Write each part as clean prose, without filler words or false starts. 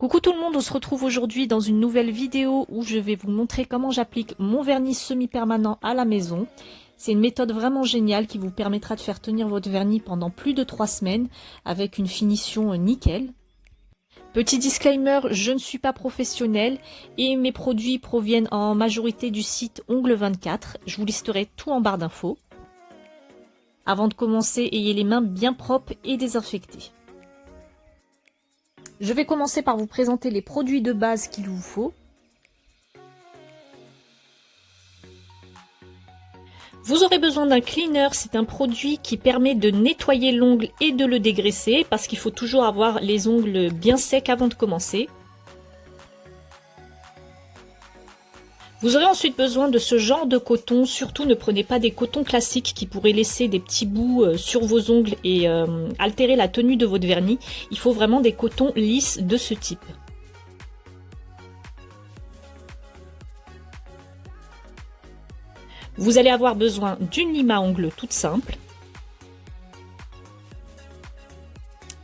Coucou tout le monde, on se retrouve aujourd'hui dans une nouvelle vidéo où je vais vous montrer comment j'applique mon vernis semi-permanent à la maison. C'est une méthode vraiment géniale qui vous permettra de faire tenir votre vernis pendant plus de 3 semaines avec une finition nickel. Petit disclaimer, je ne suis pas professionnelle et mes produits proviennent en majorité du site Ongle24. Je vous listerai tout en barre d'infos. Avant de commencer, ayez les mains bien propres et désinfectées. Je vais commencer par vous présenter les produits de base qu'il vous faut. Vous aurez besoin d'un cleaner, c'est un produit qui permet de nettoyer l'ongle et de le dégraisser parce qu'il faut toujours avoir les ongles bien secs avant de commencer. Vous aurez ensuite besoin de ce genre de coton, surtout ne prenez pas des cotons classiques qui pourraient laisser des petits bouts sur vos ongles et altérer la tenue de votre vernis. Il faut vraiment des cotons lisses de ce type. Vous allez avoir besoin d'une lime à ongles toute simple.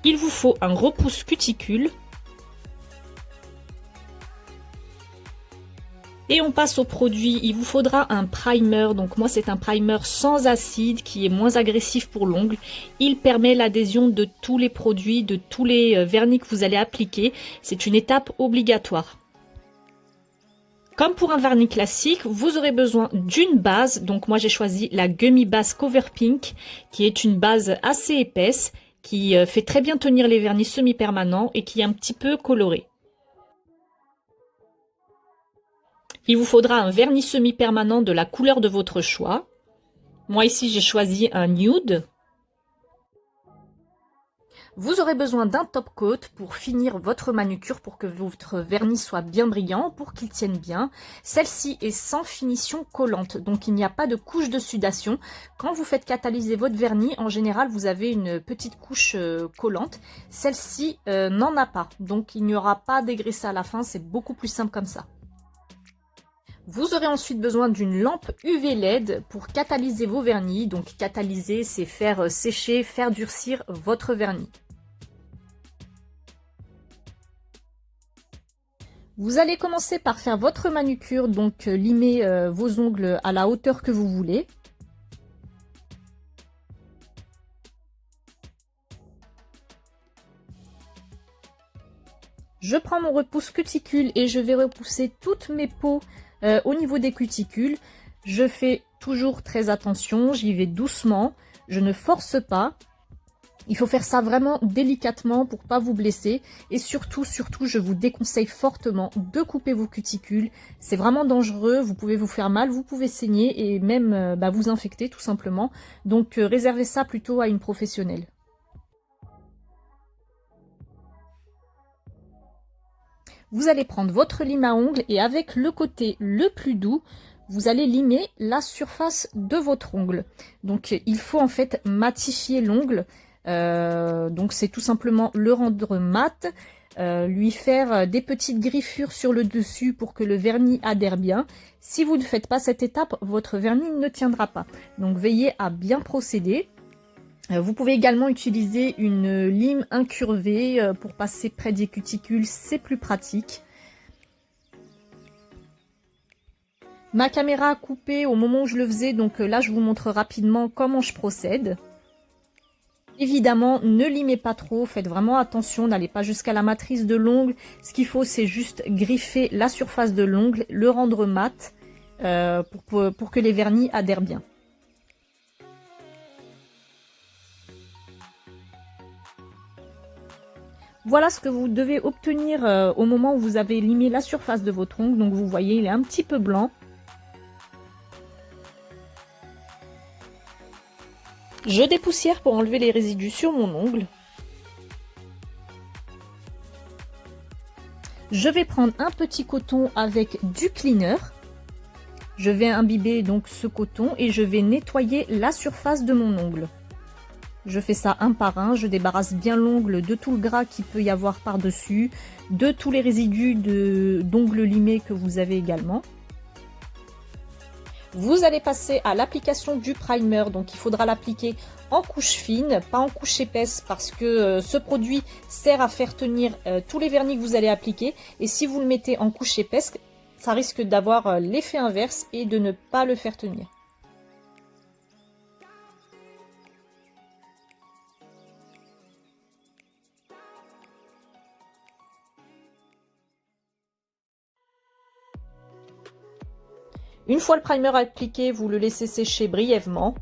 Il vous faut un repousse cuticule. Et on passe au produit, il vous faudra un primer, donc moi c'est un primer sans acide qui est moins agressif pour l'ongle. Il permet l'adhésion de tous les produits, de tous les vernis que vous allez appliquer. C'est une étape obligatoire. Comme pour un vernis classique, vous aurez besoin d'une base, donc moi j'ai choisi la Gummy Base Cover Pink, qui est une base assez épaisse, qui fait très bien tenir les vernis semi-permanents et qui est un petit peu colorée. Il vous faudra un vernis semi-permanent de la couleur de votre choix. Moi ici j'ai choisi un nude. Vous aurez besoin d'un top coat pour finir votre manucure, pour que votre vernis soit bien brillant, pour qu'il tienne bien. Celle-ci est sans finition collante, donc il n'y a pas de couche de sudation. Quand vous faites catalyser votre vernis, en général vous avez une petite couche collante. Celle-ci n'en a pas, donc il n'y aura pas dégraissé à la fin, c'est beaucoup plus simple comme ça. Vous aurez ensuite besoin d'une lampe UV LED pour catalyser vos vernis. Donc catalyser, c'est faire sécher, faire durcir votre vernis. Vous allez commencer par faire votre manucure, donc limer vos ongles à la hauteur que vous voulez. Je prends mon repousse cuticule et je vais repousser toutes mes peaux au niveau des cuticules. Je fais toujours très attention, j'y vais doucement, je ne force pas. Il faut faire ça vraiment délicatement pour pas vous blesser. Et surtout, je vous déconseille fortement de couper vos cuticules. C'est vraiment dangereux, vous pouvez vous faire mal, vous pouvez saigner et même vous infecter tout simplement. Donc réservez ça plutôt à une professionnelle. Vous allez prendre votre lime à ongles et avec le côté le plus doux, vous allez limer la surface de votre ongle. Donc il faut en fait matifier l'ongle. Donc c'est tout simplement le rendre mat, lui faire des petites griffures sur le dessus pour que le vernis adhère bien. Si vous ne faites pas cette étape, votre vernis ne tiendra pas. Donc veillez à bien procéder. Vous pouvez également utiliser une lime incurvée pour passer près des cuticules, c'est plus pratique. Ma caméra a coupé au moment où je le faisais, donc là je vous montre rapidement comment je procède. Évidemment, ne limez pas trop, faites vraiment attention, n'allez pas jusqu'à la matrice de l'ongle. Ce qu'il faut, c'est juste griffer la surface de l'ongle, le rendre mat pour que les vernis adhèrent bien. Voilà ce que vous devez obtenir au moment où vous avez limé la surface de votre ongle. Donc vous voyez, il est un petit peu blanc. Je dépoussière pour enlever les résidus sur mon ongle. Je vais prendre un petit coton avec du cleaner. Je vais imbiber donc ce coton et je vais nettoyer la surface de mon ongle. Je fais ça un par un, je débarrasse bien l'ongle de tout le gras qu'il peut y avoir par-dessus, de tous les résidus d'ongles limés que vous avez également. Vous allez passer à l'application du primer, donc il faudra l'appliquer en couche fine, pas en couche épaisse, parce que ce produit sert à faire tenir tous les vernis que vous allez appliquer. Et si vous le mettez en couche épaisse, ça risque d'avoir l'effet inverse et de ne pas le faire tenir. Une fois le primer appliqué, vous le laissez sécher brièvement.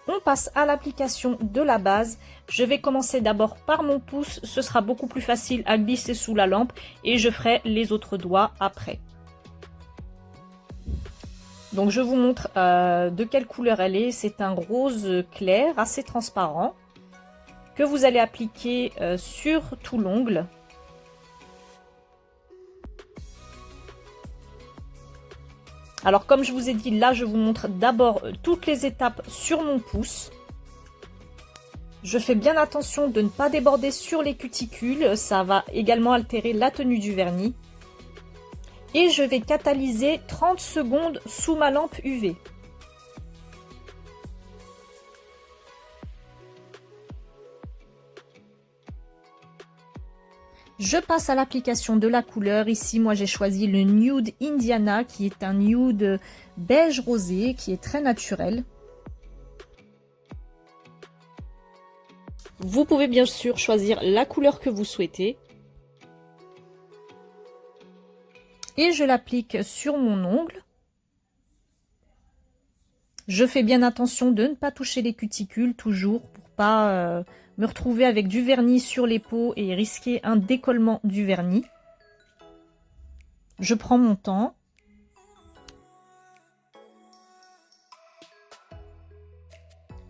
On passe à l'application de la base. Je vais commencer d'abord par mon pouce, ce sera beaucoup plus facile à glisser sous la lampe et je ferai les autres doigts après. Donc je vous montre de quelle couleur elle est. C'est un rose clair, assez transparent, que vous allez appliquer sur tout l'ongle. Alors comme je vous ai dit, là je vous montre d'abord toutes les étapes sur mon pouce. Je fais bien attention de ne pas déborder sur les cuticules, ça va également altérer la tenue du vernis. Et je vais catalyser 30 secondes sous ma lampe UV. Je passe à l'application de la couleur. Ici, moi, j'ai choisi le Nude Indiana, qui est un nude beige rosé, qui est très naturel. Vous pouvez bien sûr choisir la couleur que vous souhaitez. Et je l'applique sur mon ongle. Je fais bien attention de ne pas toucher les cuticules, toujours, pour pas me retrouver avec du vernis sur les peaux et risquer un décollement du vernis. Je prends mon temps.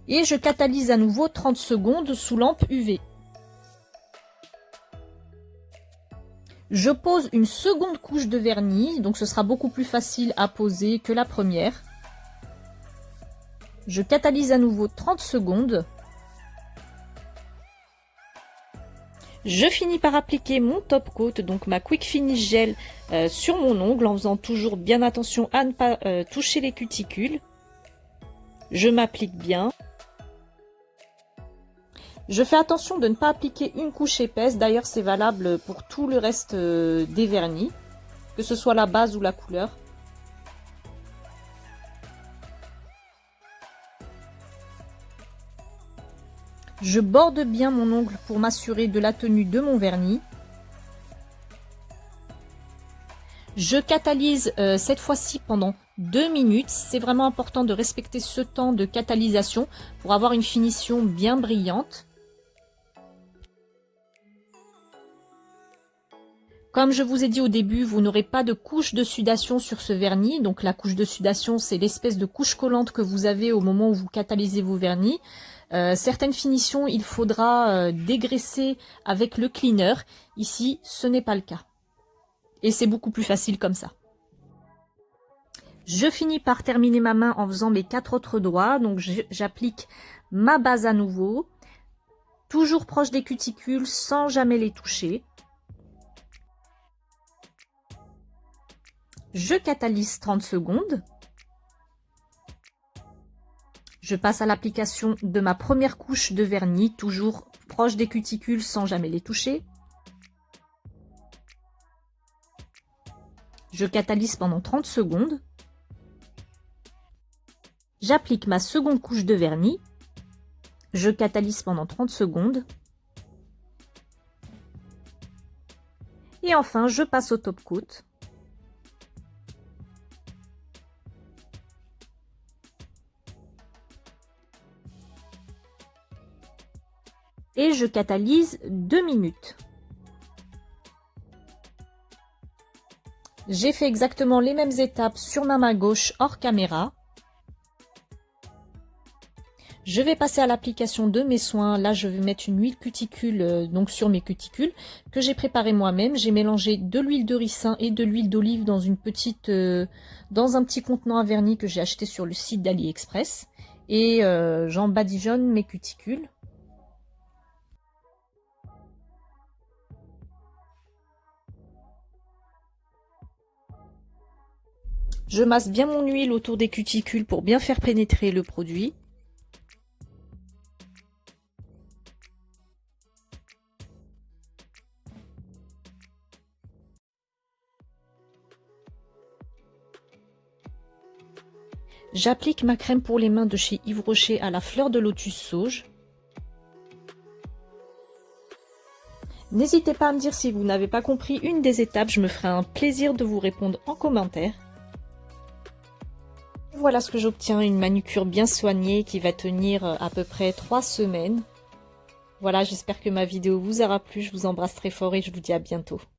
Et je catalyse à nouveau 30 secondes sous lampe UV. Je pose une seconde couche de vernis, donc ce sera beaucoup plus facile à poser que la première. Je catalyse à nouveau 30 secondes. Je finis par appliquer mon top coat, donc ma Quick Finish Gel sur mon ongle en faisant toujours bien attention à ne pas toucher les cuticules. Je m'applique bien. Je fais attention de ne pas appliquer une couche épaisse, d'ailleurs c'est valable pour tout le reste des vernis, que ce soit la base ou la couleur. Je borde bien mon ongle pour m'assurer de la tenue de mon vernis. Je catalyse cette fois-ci pendant 2 minutes. C'est vraiment important de respecter ce temps de catalysation pour avoir une finition bien brillante. Comme je vous ai dit au début, vous n'aurez pas de couche de sudation sur ce vernis. Donc la couche de sudation, c'est l'espèce de couche collante que vous avez au moment où vous catalysez vos vernis. Certaines finitions, il faudra dégraisser avec le cleaner. Ici, ce n'est pas le cas. Et c'est beaucoup plus facile comme ça. Je finis par terminer ma main en faisant mes 4 autres doigts. Donc j'applique ma base à nouveau. Toujours proche des cuticules sans jamais les toucher. Je catalyse 30 secondes. Je passe à l'application de ma première couche de vernis, toujours proche des cuticules sans jamais les toucher. Je catalyse pendant 30 secondes. J'applique ma seconde couche de vernis. Je catalyse pendant 30 secondes. Et enfin, je passe au top coat. Et je catalyse 2 minutes. J'ai fait exactement les mêmes étapes sur ma main gauche hors caméra. Je vais passer à l'application de mes soins. Là, je vais mettre une huile cuticule donc sur mes cuticules que j'ai préparée moi-même. J'ai mélangé de l'huile de ricin et de l'huile d'olive dans une petite, dans un petit contenant à vernis que j'ai acheté sur le site d'AliExpress. Et j'en badigeonne mes cuticules. Je masse bien mon huile autour des cuticules pour bien faire pénétrer le produit. J'applique ma crème pour les mains de chez Yves Rocher à la fleur de lotus sauge. N'hésitez pas à me dire si vous n'avez pas compris une des étapes, je me ferai un plaisir de vous répondre en commentaire. Voilà ce que j'obtiens, une manucure bien soignée qui va tenir à peu près 3 semaines. Voilà, j'espère que ma vidéo vous aura plu, je vous embrasse très fort et je vous dis à bientôt.